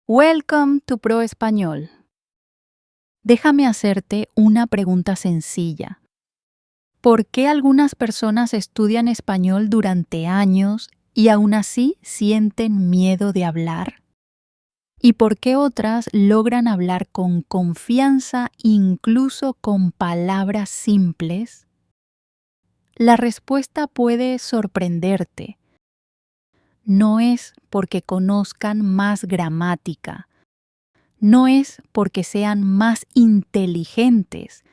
Welcome to Pro Español. Déjame hacerte una pregunta sencilla. ¿Por qué algunas personas estudian español durante años y aún así sienten miedo de hablar? ¿Y por qué otras logran hablar con confianza incluso con palabras simples? La respuesta puede sorprenderte. No es porque conozcan más gramática. No es porque sean más inteligentes,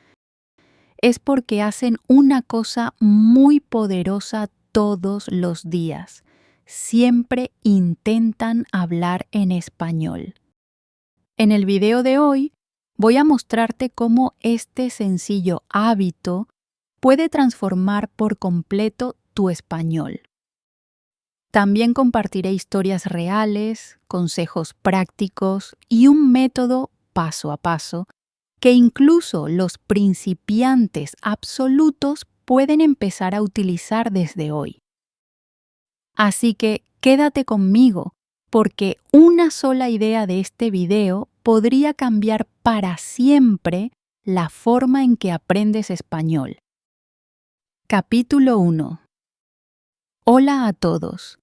es porque hacen una cosa muy poderosa todos los días. Siempre intentan hablar en español. En el video de hoy voy a mostrarte cómo este sencillo hábito puede transformar por completo tu español. También compartiré historias reales, consejos prácticos y un método paso a paso que incluso los principiantes absolutos pueden empezar a utilizar desde hoy. Así que quédate conmigo, porque una sola idea de este video podría cambiar para siempre la forma en que aprendes español. Capítulo 1. Hola a todos.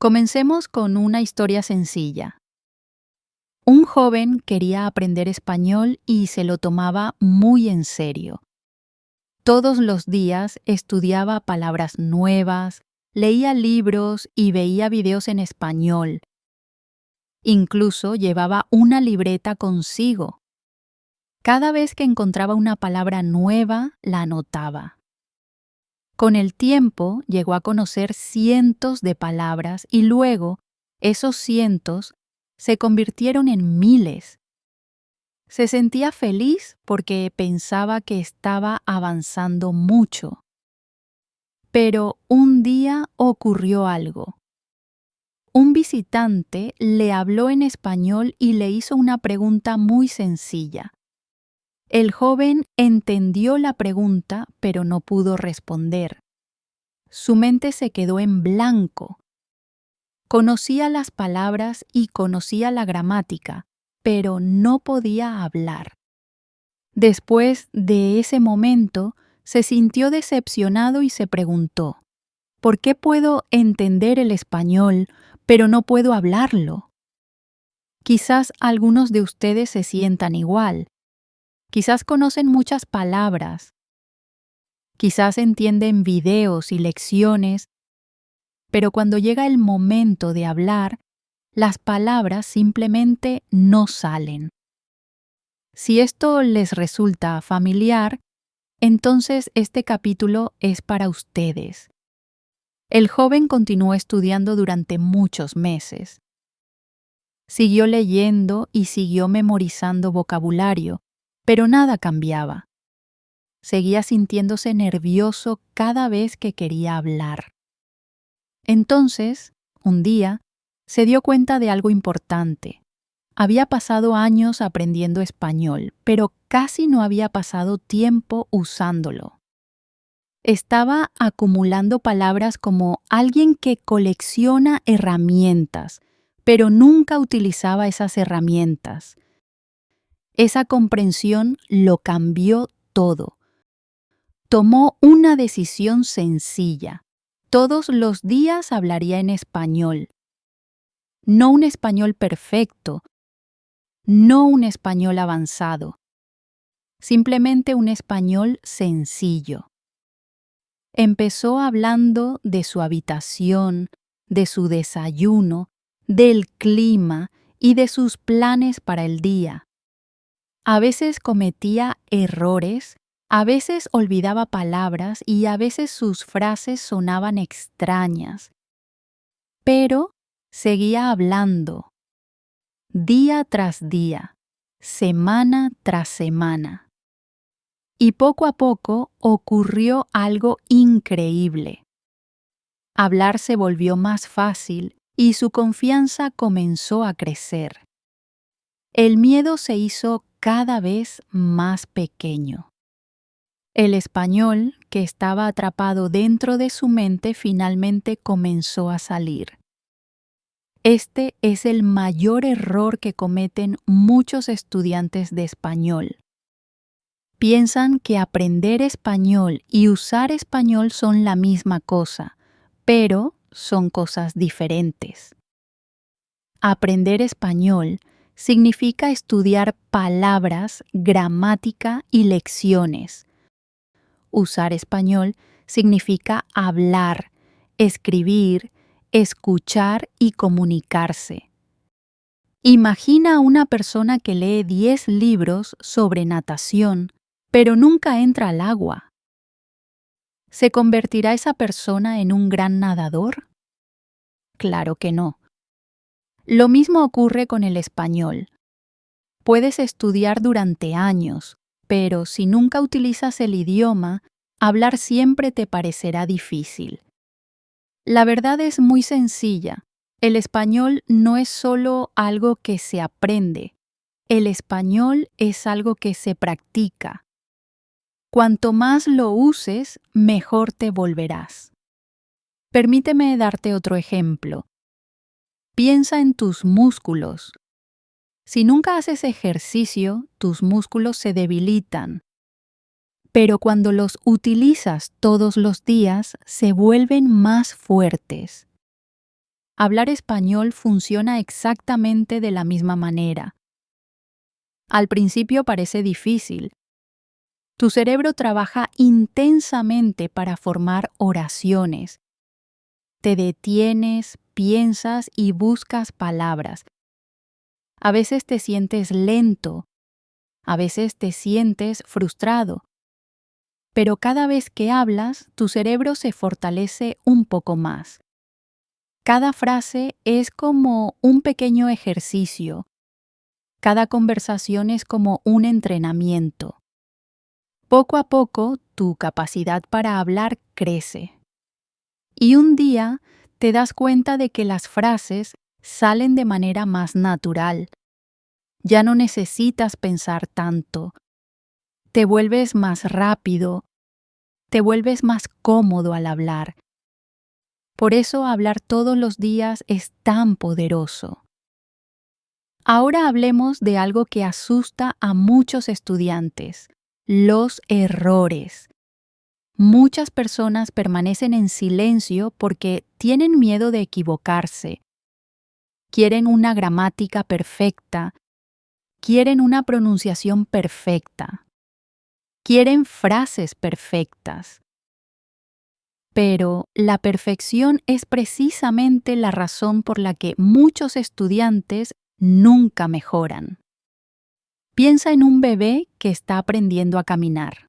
Comencemos con una historia sencilla. Un joven quería aprender español y se lo tomaba muy en serio. Todos los días estudiaba palabras nuevas, leía libros y veía videos en español. Incluso llevaba una libreta consigo. Cada vez que encontraba una palabra nueva, la anotaba. Con el tiempo llegó a conocer cientos de palabras y luego esos cientos se convirtieron en miles. Se sentía feliz porque pensaba que estaba avanzando mucho. Pero un día ocurrió algo. Un visitante le habló en español y le hizo una pregunta muy sencilla. El joven entendió la pregunta, pero no pudo responder. Su mente se quedó en blanco. Conocía las palabras y conocía la gramática, pero no podía hablar. Después de ese momento, se sintió decepcionado y se preguntó, ¿por qué puedo entender el español, pero no puedo hablarlo? Quizás algunos de ustedes se sientan igual. Quizás conocen muchas palabras. Quizás entienden videos y lecciones, pero cuando llega el momento de hablar, las palabras simplemente no salen. Si esto les resulta familiar, entonces este capítulo es para ustedes. El joven continuó estudiando durante muchos meses. Siguió leyendo y siguió memorizando vocabulario, pero nada cambiaba. Seguía sintiéndose nervioso cada vez que quería hablar. Entonces, un día, se dio cuenta de algo importante. Había pasado años aprendiendo español, pero casi no había pasado tiempo usándolo. Estaba acumulando palabras como alguien que colecciona herramientas, pero nunca utilizaba esas herramientas. Esa comprensión lo cambió todo. Tomó una decisión sencilla. Todos los días hablaría en español. No un español perfecto, no un español avanzado, simplemente un español sencillo. Empezó hablando de su habitación, de su desayuno, del clima y de sus planes para el día. A veces cometía errores, a veces olvidaba palabras y a veces sus frases sonaban extrañas. Pero seguía hablando, día tras día, semana tras semana. Y poco a poco ocurrió algo increíble. Hablar se volvió más fácil y su confianza comenzó a crecer. El miedo se hizo cada vez más pequeño. El español, que estaba atrapado dentro de su mente, finalmente comenzó a salir. Este es el mayor error que cometen muchos estudiantes de español. Piensan que aprender español y usar español son la misma cosa, pero son cosas diferentes. Aprender español significa estudiar palabras, gramática y lecciones. Usar español significa hablar, escribir, escuchar y comunicarse. Imagina a una persona que lee 10 libros sobre natación, pero nunca entra al agua. ¿Se convertirá esa persona en un gran nadador? Claro que no. Lo mismo ocurre con el español. Puedes estudiar durante años, pero si nunca utilizas el idioma, hablar siempre te parecerá difícil. La verdad es muy sencilla. El español no es solo algo que se aprende. El español es algo que se practica. Cuanto más lo uses, mejor te volverás. Permíteme darte otro ejemplo. Piensa en tus músculos. Si nunca haces ejercicio, tus músculos se debilitan. Pero cuando los utilizas todos los días, se vuelven más fuertes. Hablar español funciona exactamente de la misma manera. Al principio parece difícil. Tu cerebro trabaja intensamente para formar oraciones. Te detienes, piensas y buscas palabras. A veces te sientes lento, a veces te sientes frustrado. Pero cada vez que hablas, tu cerebro se fortalece un poco más. Cada frase es como un pequeño ejercicio. Cada conversación es como un entrenamiento. Poco a poco, tu capacidad para hablar crece. Y un día te das cuenta de que las frases salen de manera más natural. Ya no necesitas pensar tanto. Te vuelves más rápido, te vuelves más cómodo al hablar. Por eso hablar todos los días es tan poderoso. Ahora hablemos de algo que asusta a muchos estudiantes, los errores. Muchas personas permanecen en silencio porque tienen miedo de equivocarse. Quieren una gramática perfecta, quieren una pronunciación perfecta, quieren frases perfectas. Pero la perfección es precisamente la razón por la que muchos estudiantes nunca mejoran. Piensa en un bebé que está aprendiendo a caminar.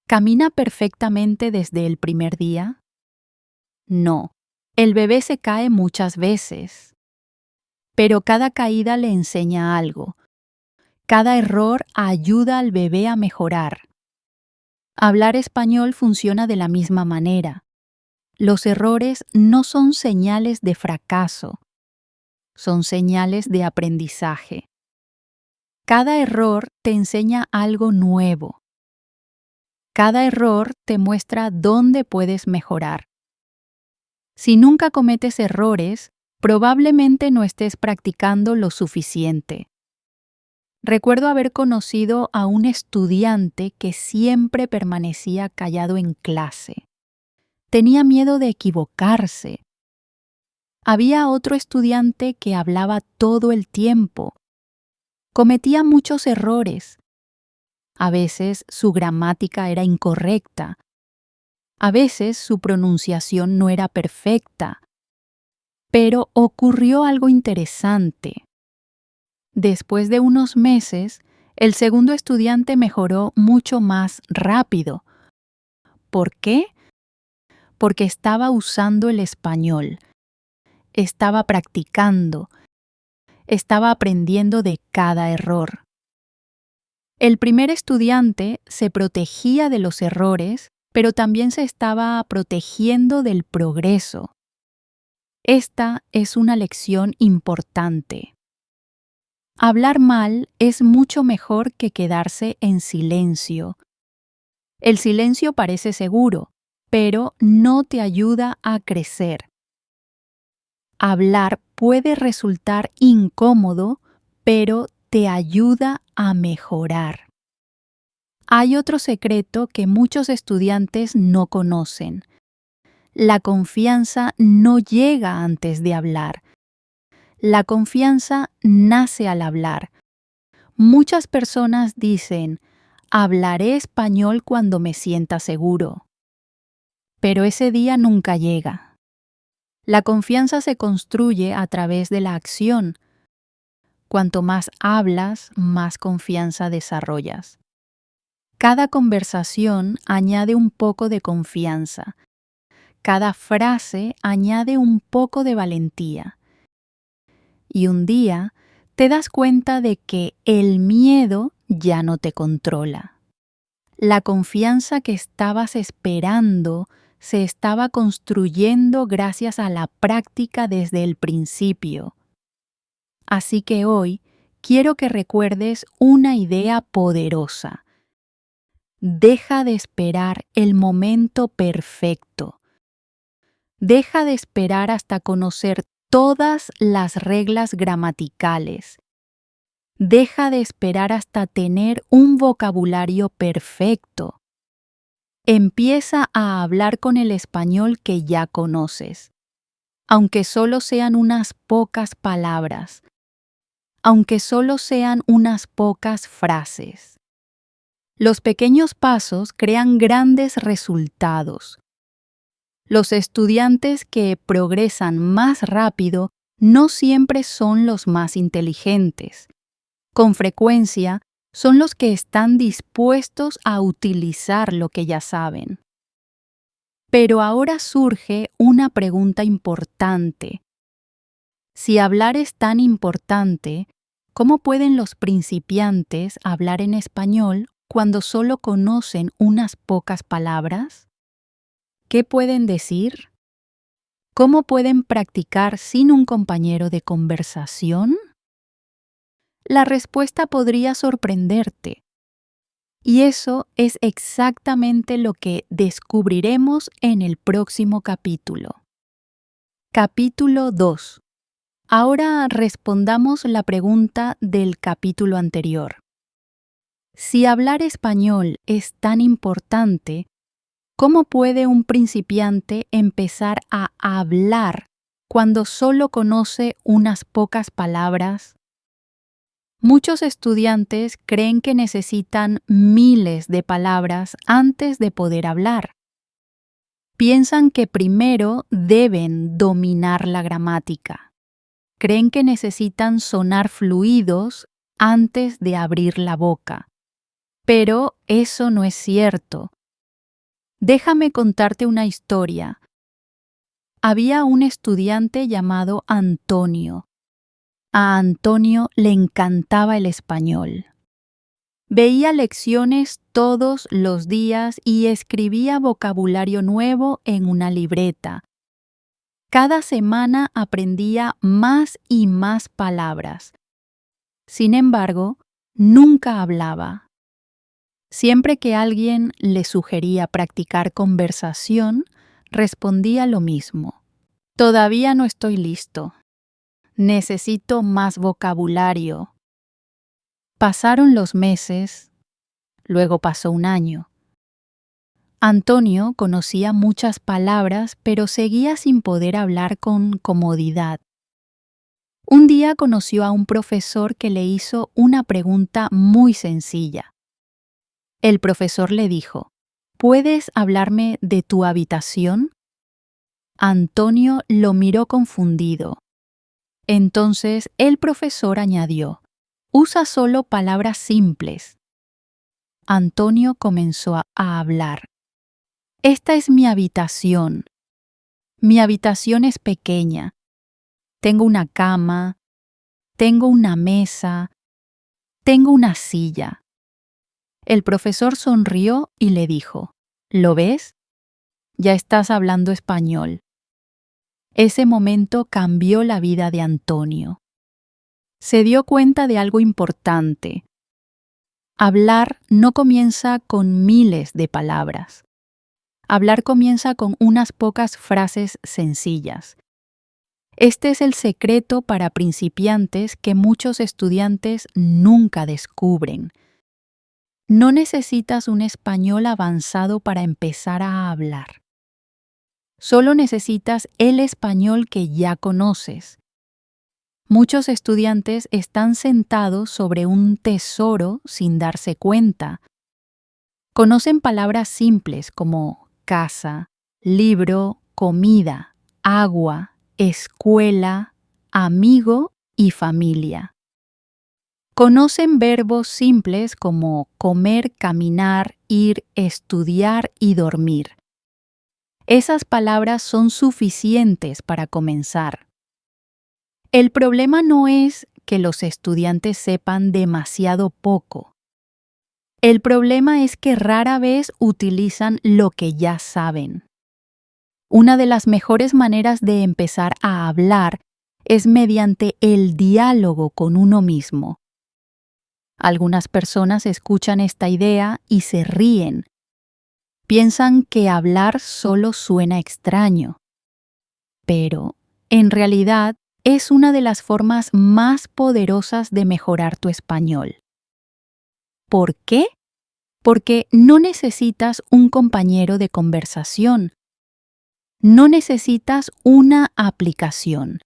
¿Camina perfectamente desde el primer día? No, el bebé se cae muchas veces. Pero cada caída le enseña algo. Cada error ayuda al bebé a mejorar. Hablar español funciona de la misma manera. Los errores no son señales de fracaso, son señales de aprendizaje. Cada error te enseña algo nuevo. Cada error te muestra dónde puedes mejorar. Si nunca cometes errores, probablemente no estés practicando lo suficiente. Recuerdo haber conocido a un estudiante que siempre permanecía callado en clase. Tenía miedo de equivocarse. Había otro estudiante que hablaba todo el tiempo. Cometía muchos errores. A veces su gramática era incorrecta. A veces su pronunciación no era perfecta. Pero ocurrió algo interesante. Después de unos meses, el segundo estudiante mejoró mucho más rápido. ¿Por qué? Porque estaba usando el español. Estaba practicando. Estaba aprendiendo de cada error. El primer estudiante se protegía de los errores, pero también se estaba protegiendo del progreso. Esta es una lección importante. Hablar mal es mucho mejor que quedarse en silencio. El silencio parece seguro, pero no te ayuda a crecer. Hablar puede resultar incómodo, pero te ayuda a mejorar. Hay otro secreto que muchos estudiantes no conocen. La confianza no llega antes de hablar. La confianza nace al hablar. Muchas personas dicen, hablaré español cuando me sienta seguro. Pero ese día nunca llega. La confianza se construye a través de la acción. Cuanto más hablas, más confianza desarrollas. Cada conversación añade un poco de confianza. Cada frase añade un poco de valentía. Y un día te das cuenta de que el miedo ya no te controla. La confianza que estabas esperando se estaba construyendo gracias a la práctica desde el principio. Así que hoy quiero que recuerdes una idea poderosa. Deja de esperar el momento perfecto. Deja de esperar hasta conocer todas las reglas gramaticales. Deja de esperar hasta tener un vocabulario perfecto. Empieza a hablar con el español que ya conoces, aunque solo sean unas pocas palabras, aunque solo sean unas pocas frases. Los pequeños pasos crean grandes resultados. Los estudiantes que progresan más rápido no siempre son los más inteligentes. Con frecuencia, son los que están dispuestos a utilizar lo que ya saben. Pero ahora surge una pregunta importante. Si hablar es tan importante, ¿cómo pueden los principiantes hablar en español cuando solo conocen unas pocas palabras? ¿Qué pueden decir? ¿Cómo pueden practicar sin un compañero de conversación? La respuesta podría sorprenderte. Y eso es exactamente lo que descubriremos en el próximo capítulo. Capítulo 2. Ahora respondamos la pregunta del capítulo anterior. Si hablar español es tan importante, ¿cómo puede un principiante empezar a hablar cuando solo conoce unas pocas palabras? Muchos estudiantes creen que necesitan miles de palabras antes de poder hablar. Piensan que primero deben dominar la gramática. Creen que necesitan sonar fluidos antes de abrir la boca. Pero eso no es cierto. Déjame contarte una historia. Había un estudiante llamado Antonio. A Antonio le encantaba el español. Veía lecciones todos los días y escribía vocabulario nuevo en una libreta. Cada semana aprendía más y más palabras. Sin embargo, nunca hablaba. Siempre que alguien le sugería practicar conversación, respondía lo mismo. Todavía no estoy listo. Necesito más vocabulario. Pasaron los meses, luego pasó un año. Antonio conocía muchas palabras, pero seguía sin poder hablar con comodidad. Un día conoció a un profesor que le hizo una pregunta muy sencilla. El profesor le dijo, ¿puedes hablarme de tu habitación? Antonio lo miró confundido. Entonces el profesor añadió, usa solo palabras simples. Antonio comenzó a hablar. Esta es mi habitación. Mi habitación es pequeña. Tengo una cama, tengo una mesa, tengo una silla. El profesor sonrió y le dijo, ¿lo ves? Ya estás hablando español. Ese momento cambió la vida de Antonio. Se dio cuenta de algo importante. Hablar no comienza con miles de palabras. Hablar comienza con unas pocas frases sencillas. Este es el secreto para principiantes que muchos estudiantes nunca descubren. No necesitas un español avanzado para empezar a hablar. Solo necesitas el español que ya conoces. Muchos estudiantes están sentados sobre un tesoro sin darse cuenta. Conocen palabras simples como casa, libro, comida, agua, escuela, amigo y familia. Conocen verbos simples como comer, caminar, ir, estudiar y dormir. Esas palabras son suficientes para comenzar. El problema no es que los estudiantes sepan demasiado poco. El problema es que rara vez utilizan lo que ya saben. Una de las mejores maneras de empezar a hablar es mediante el diálogo con uno mismo. Algunas personas escuchan esta idea y se ríen. Piensan que hablar solo suena extraño. Pero, en realidad, es una de las formas más poderosas de mejorar tu español. ¿Por qué? Porque no necesitas un compañero de conversación. No necesitas una aplicación.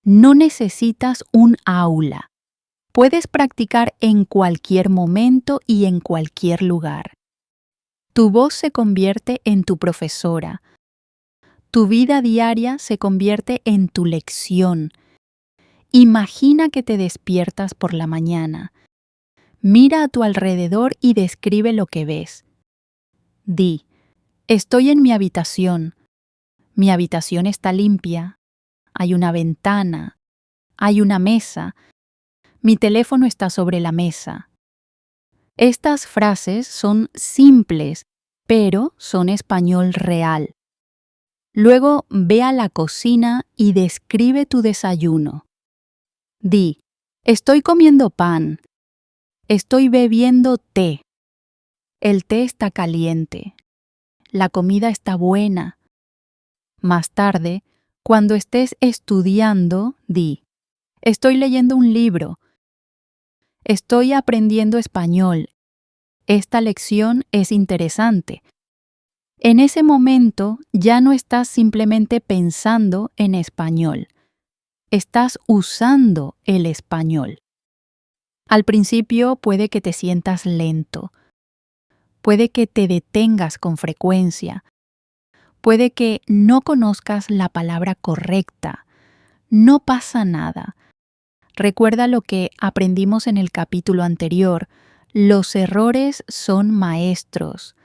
No necesitas un aula. Puedes practicar en cualquier momento y en cualquier lugar. Tu voz se convierte en tu profesora. Tu vida diaria se convierte en tu lección. Imagina que te despiertas por la mañana. Mira a tu alrededor y describe lo que ves. Di, estoy en mi habitación. Mi habitación está limpia. Hay una ventana. Hay una mesa. Mi teléfono está sobre la mesa. Estas frases son simples, pero son español real. Luego ve a la cocina y describe tu desayuno. Di, estoy comiendo pan. Estoy bebiendo té. El té está caliente. La comida está buena. Más tarde, cuando estés estudiando, di, estoy leyendo un libro. Estoy aprendiendo español. Esta lección es interesante. En ese momento ya no estás simplemente pensando en español. Estás usando el español. Al principio puede que te sientas lento. Puede que te detengas con frecuencia. Puede que no conozcas la palabra correcta. No pasa nada. Recuerda lo que aprendimos en el capítulo anterior. Los errores son maestros.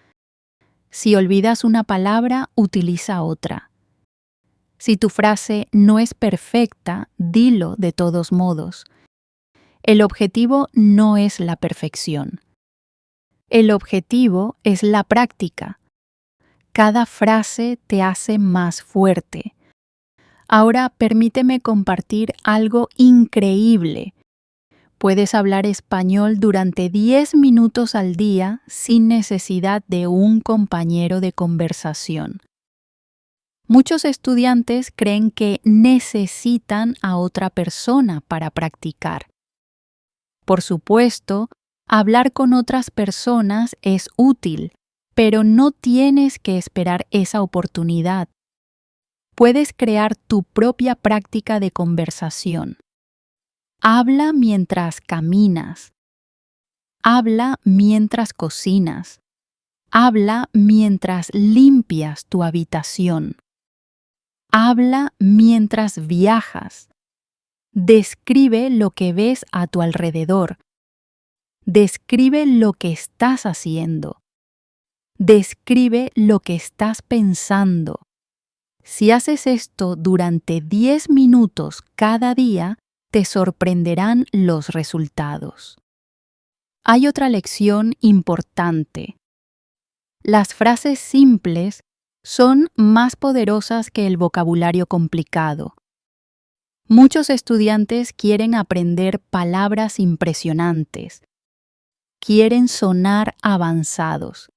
Si olvidas una palabra, utiliza otra. Si tu frase no es perfecta, dilo de todos modos. El objetivo no es la perfección. El objetivo es la práctica. Cada frase te hace más fuerte. Ahora permíteme compartir algo increíble. Puedes hablar español durante 10 minutos al día sin necesidad de un compañero de conversación. Muchos estudiantes creen que necesitan a otra persona para practicar. Por supuesto, hablar con otras personas es útil, pero no tienes que esperar esa oportunidad. Puedes crear tu propia práctica de conversación. Habla mientras caminas. Habla mientras cocinas. Habla mientras limpias tu habitación. Habla mientras viajas. Describe lo que ves a tu alrededor. Describe lo que estás haciendo. Describe lo que estás pensando. Si haces esto durante 10 minutos cada día, te sorprenderán los resultados. Hay otra lección importante. Las frases simples son más poderosas que el vocabulario complicado. Muchos estudiantes quieren aprender palabras impresionantes. Quieren sonar avanzados.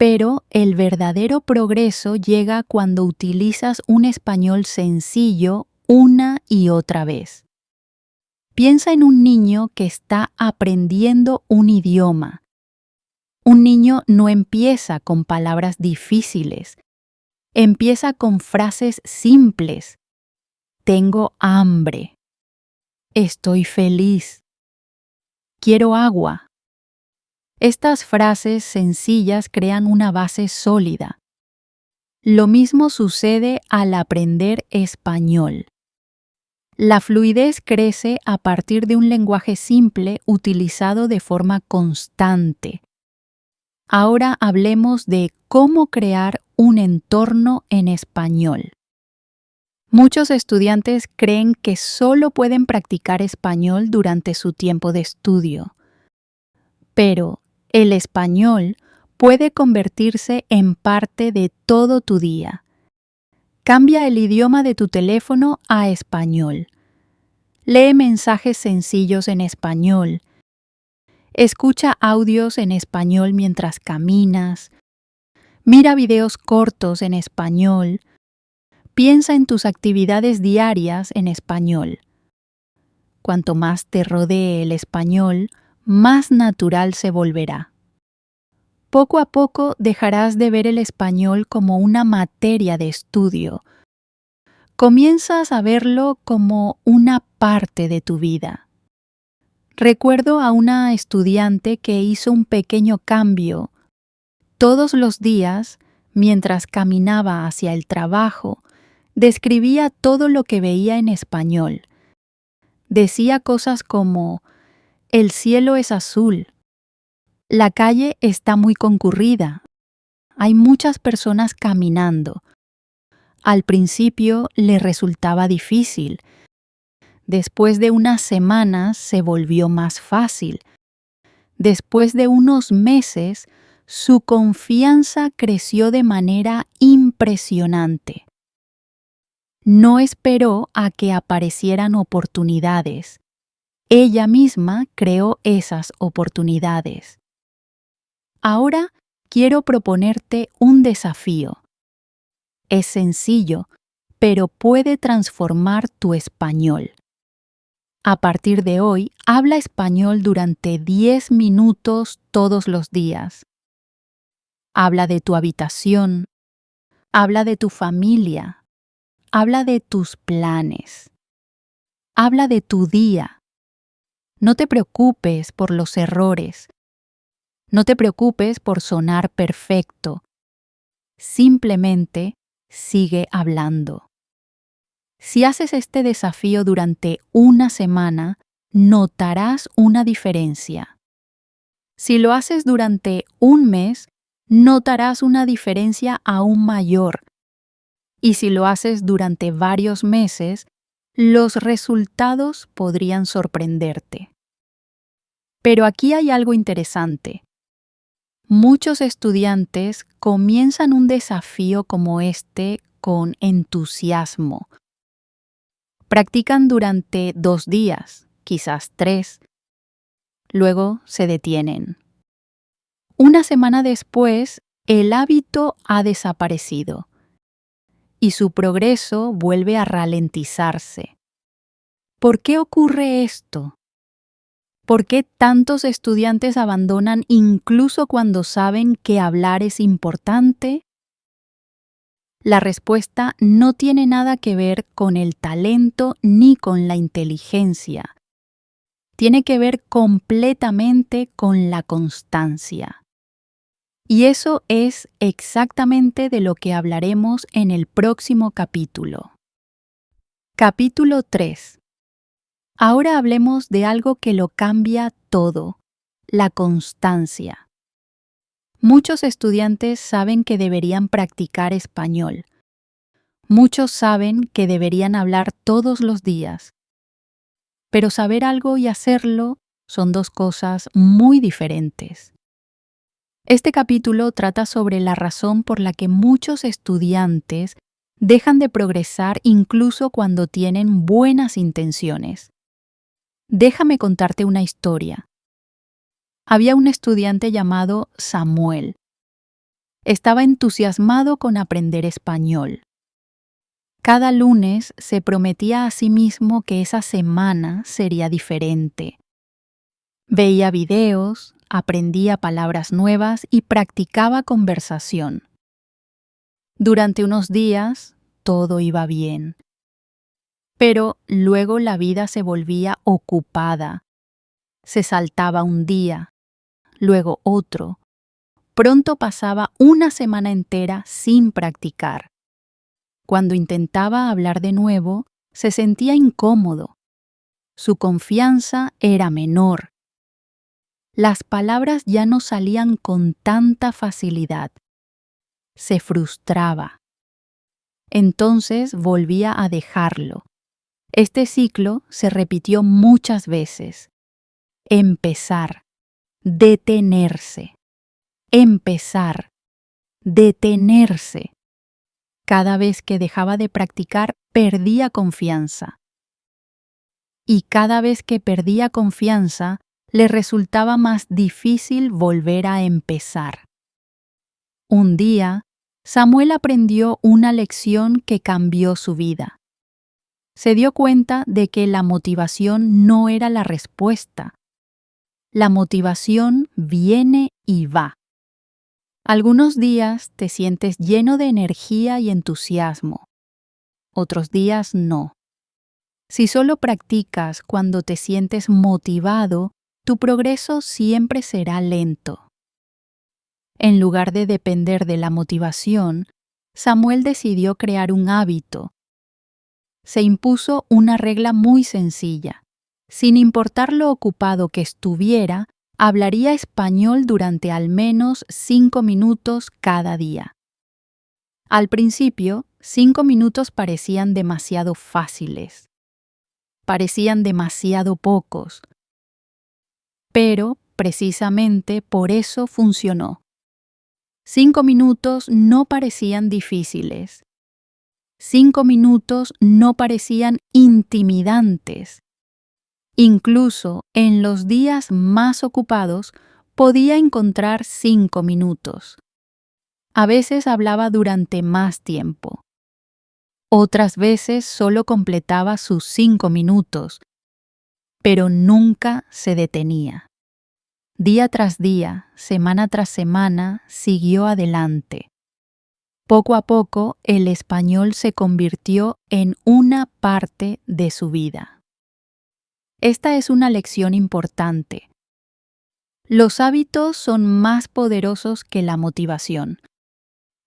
Pero el verdadero progreso llega cuando utilizas un español sencillo una y otra vez. Piensa en un niño que está aprendiendo un idioma. Un niño no empieza con palabras difíciles, empieza con frases simples. Tengo hambre. Estoy feliz. Quiero agua. Estas frases sencillas crean una base sólida. Lo mismo sucede al aprender español. La fluidez crece a partir de un lenguaje simple utilizado de forma constante. Ahora hablemos de cómo crear un entorno en español. Muchos estudiantes creen que solo pueden practicar español durante su tiempo de estudio. Pero el español puede convertirse en parte de todo tu día. Cambia el idioma de tu teléfono a español. Lee mensajes sencillos en español. Escucha audios en español mientras caminas. Mira videos cortos en español. Piensa en tus actividades diarias en español. Cuanto más te rodee el español, más natural se volverá. Poco a poco dejarás de ver el español como una materia de estudio. Comienzas a verlo como una parte de tu vida. Recuerdo a una estudiante que hizo un pequeño cambio. Todos los días, mientras caminaba hacia el trabajo, describía todo lo que veía en español. Decía cosas como: el cielo es azul. La calle está muy concurrida. Hay muchas personas caminando. Al principio le resultaba difícil. Después de unas semanas se volvió más fácil. Después de unos meses, su confianza creció de manera impresionante. No esperó a que aparecieran oportunidades. Ella misma creó esas oportunidades. Ahora quiero proponerte un desafío. Es sencillo, pero puede transformar tu español. A partir de hoy, habla español durante 10 minutos todos los días. Habla de tu habitación, habla de tu familia, habla de tus planes, habla de tu día. No te preocupes por los errores. No te preocupes por sonar perfecto. Simplemente sigue hablando. Si haces este desafío durante una semana, notarás una diferencia. Si lo haces durante un mes, notarás una diferencia aún mayor. Y si lo haces durante varios meses, los resultados podrían sorprenderte. Pero aquí hay algo interesante. Muchos estudiantes comienzan un desafío como este con entusiasmo. Practican durante 2 días, quizás 3. Luego se detienen. Una semana después, el hábito ha desaparecido y su progreso vuelve a ralentizarse. ¿Por qué ocurre esto? ¿Por qué tantos estudiantes abandonan incluso cuando saben que hablar es importante? La respuesta no tiene nada que ver con el talento ni con la inteligencia. Tiene que ver completamente con la constancia. Y eso es exactamente de lo que hablaremos en el próximo capítulo. Capítulo 3. Ahora hablemos de algo que lo cambia todo: la constancia. Muchos estudiantes saben que deberían practicar español. Muchos saben que deberían hablar todos los días. Pero saber algo y hacerlo son dos cosas muy diferentes. Este capítulo trata sobre la razón por la que muchos estudiantes dejan de progresar incluso cuando tienen buenas intenciones. Déjame contarte una historia. Había un estudiante llamado Samuel. Estaba entusiasmado con aprender español. Cada lunes se prometía a sí mismo que esa semana sería diferente. Veía videos, aprendía palabras nuevas y practicaba conversación. Durante unos días, todo iba bien. Pero luego la vida se volvía ocupada. Se saltaba un día, luego otro. Pronto pasaba una semana entera sin practicar. Cuando intentaba hablar de nuevo, se sentía incómodo. Su confianza era menor. Las palabras ya no salían con tanta facilidad. Se frustraba. Entonces volvía a dejarlo. Este ciclo se repitió muchas veces. Empezar, detenerse. Empezar, detenerse. Cada vez que dejaba de practicar, perdía confianza. Y cada vez que perdía confianza, le resultaba más difícil volver a empezar. Un día, Samuel aprendió una lección que cambió su vida. Se dio cuenta de que la motivación no era la respuesta. La motivación viene y va. Algunos días te sientes lleno de energía y entusiasmo. Otros días no. Si solo practicas cuando te sientes motivado, tu progreso siempre será lento. En lugar de depender de la motivación, Samuel decidió crear un hábito. Se impuso una regla muy sencilla. Sin importar lo ocupado que estuviera, hablaría español durante al menos 5 minutos cada día. Al principio, 5 minutos parecían demasiado fáciles. Parecían demasiado pocos. Pero, precisamente por eso funcionó. 5 minutos no parecían difíciles. 5 minutos no parecían intimidantes. Incluso en los días más ocupados podía encontrar 5 minutos. A veces hablaba durante más tiempo. Otras veces solo completaba sus 5 minutos, pero nunca se detenía. Día tras día, semana tras semana, siguió adelante. Poco a poco, el español se convirtió en una parte de su vida. Esta es una lección importante. Los hábitos son más poderosos que la motivación.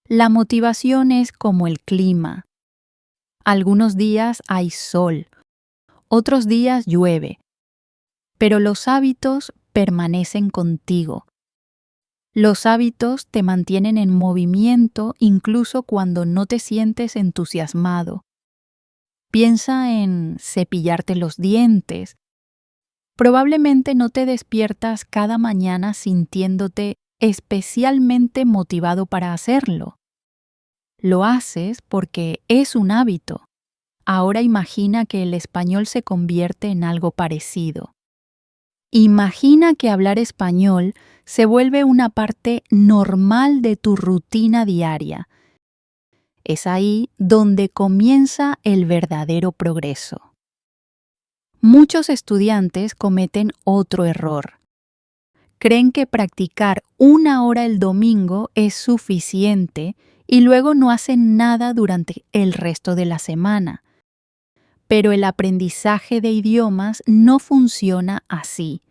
La motivación es como el clima. Algunos días hay sol, otros días llueve, pero los hábitos permanecen contigo. Los hábitos te mantienen en movimiento incluso cuando no te sientes entusiasmado. Piensa en cepillarte los dientes. Probablemente no te despiertas cada mañana sintiéndote especialmente motivado para hacerlo. Lo haces porque es un hábito. Ahora imagina que el español se convierte en algo parecido. Imagina que hablar español se vuelve una parte normal de tu rutina diaria. Es ahí donde comienza el verdadero progreso. Muchos estudiantes cometen otro error. Creen que practicar 1 hora el domingo es suficiente y luego no hacen nada durante el resto de la semana. Pero el aprendizaje de idiomas no funciona así.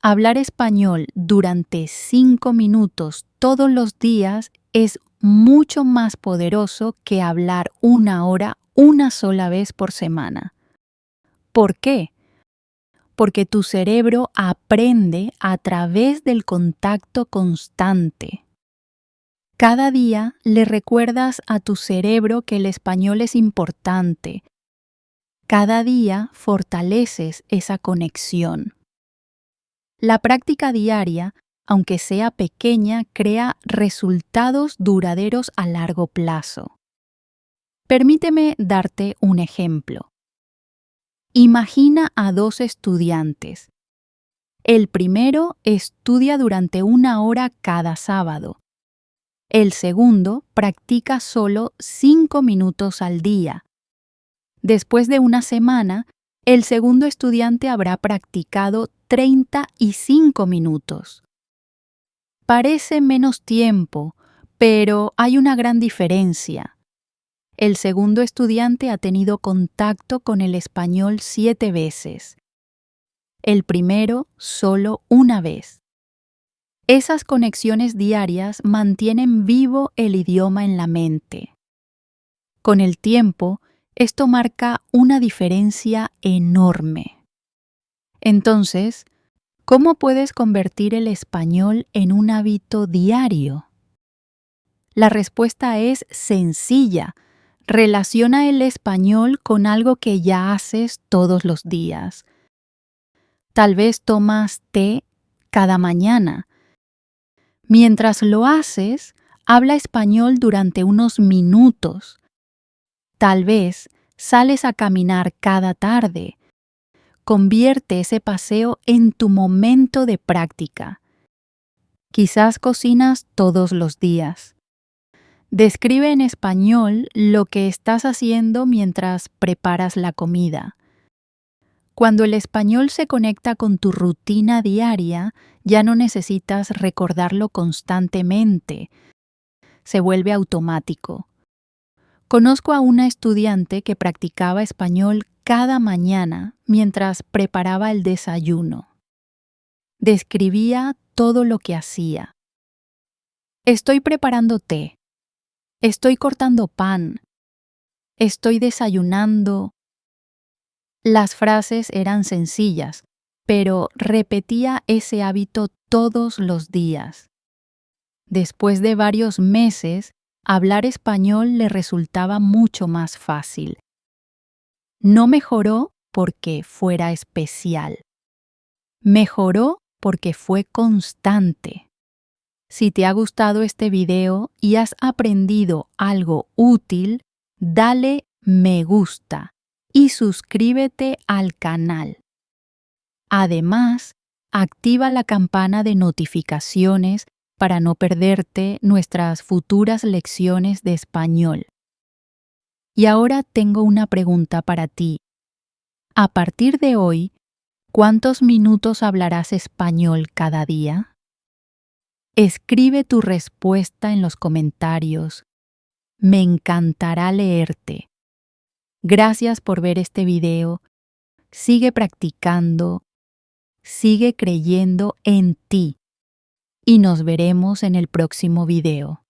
Hablar español durante 5 minutos todos los días es mucho más poderoso que hablar 1 hora una sola vez por semana. ¿Por qué? Porque tu cerebro aprende a través del contacto constante. Cada día le recuerdas a tu cerebro que el español es importante. Cada día fortaleces esa conexión. La práctica diaria, aunque sea pequeña, crea resultados duraderos a largo plazo. Permíteme darte un ejemplo. Imagina a 2 estudiantes. El primero estudia durante 1 hora cada sábado. El segundo practica solo 5 minutos al día. Después de una semana, el segundo estudiante habrá practicado 35 minutos. Parece menos tiempo, pero hay una gran diferencia. El segundo estudiante ha tenido contacto con el español 7 veces. El primero solo una vez. Esas conexiones diarias mantienen vivo el idioma en la mente. Con el tiempo, esto marca una diferencia enorme. Entonces, ¿cómo puedes convertir el español en un hábito diario? La respuesta es sencilla. Relaciona el español con algo que ya haces todos los días. Tal vez tomas té cada mañana. Mientras lo haces, habla español durante unos minutos. Tal vez sales a caminar cada tarde. Convierte ese paseo en tu momento de práctica. Quizás cocinas todos los días. Describe en español lo que estás haciendo mientras preparas la comida. Cuando el español se conecta con tu rutina diaria, ya no necesitas recordarlo constantemente. Se vuelve automático. Conozco a una estudiante que practicaba español cada mañana mientras preparaba el desayuno. Describía todo lo que hacía. Estoy preparando té. Estoy cortando pan. Estoy desayunando. Las frases eran sencillas, pero repetía ese hábito todos los días. Después de varios meses, hablar español le resultaba mucho más fácil. No mejoró porque fuera especial. Mejoró porque fue constante. Si te ha gustado este video y has aprendido algo útil, dale me gusta y suscríbete al canal. Además, activa la campana de notificaciones para no perderte nuestras futuras lecciones de español. Y ahora tengo una pregunta para ti. A partir de hoy, ¿cuántos minutos hablarás español cada día? Escribe tu respuesta en los comentarios. Me encantará leerte. Gracias por ver este video. Sigue practicando, sigue creyendo en ti y nos veremos en el próximo video.